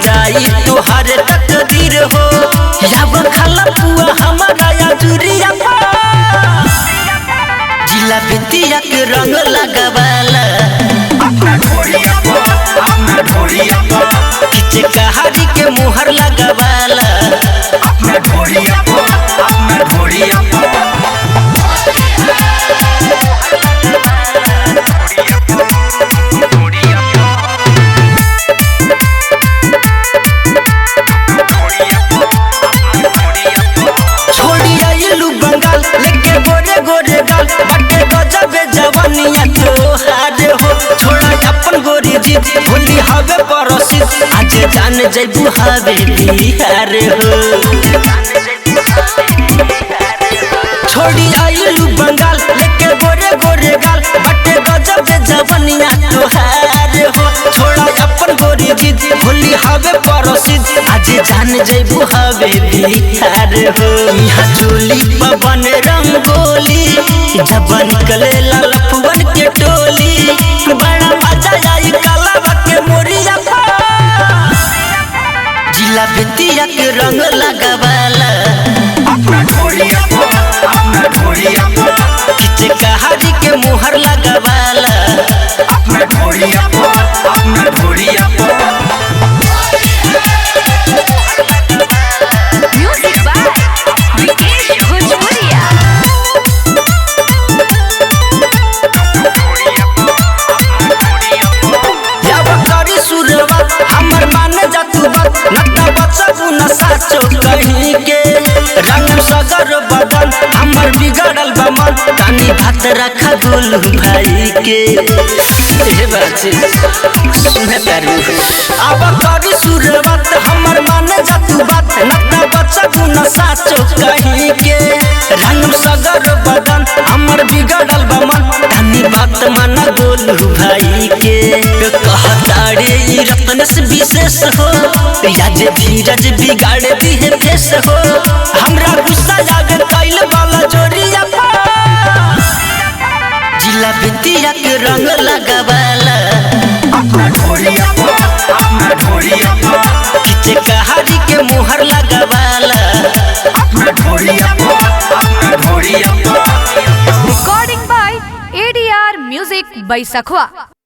जाई तुहारे तकदीर हो। जब खाला पुआ हमारा या जुरिया जिला बिटिया के रंग लगावाला किचे कहारी के मुहर लगावाला बंगाल लेके गोरे गोरे गाल बटे गजबे जवानिया तोहार हो। छोड़ा अपन गोरी जीत होली हवे परसित आज जान जइबू हवे बिहार हो। छोड़ी आइलू बंगाल लेके गोरे गोरे गाल बटे गजबे जवानिया तोहार हो। छोड़ा अपन गोरी जीत होली हवे परसित आज जान जइबू हवे बिहार हो। यहाँ चोली पवन रंगोली जब निकले ललफुवन के टोली बड़ा मजा आई कलावा के मोरिया जिला बिटिया के रंग लगावाला किचे कहारी के मुहर लगावाला हमर माने जातू बात नता बचबू न साचो कहीं के रंग सगर बदन हमर बिगड़ल बमन तानी भात रखा गोलू भाई के ए बाजी सुने तारू अब करी शुरुआत हमर माने जातू बात नता बचबू न साचो कहीं के रंग सगर बदन हमर बिगड़ल बमन तानी बात माना गोलू भाई के कहताड़े रतन से विशेष हो या जे धीरज बिगाड़ दी है फेस हो। हमरा गुस्सा जागे कैल वाला जोरिया जिला बिटिया के रंग लगावाला किचे कहारी के मुहर लगावाला। Recording by ADR Music by Sakhwa।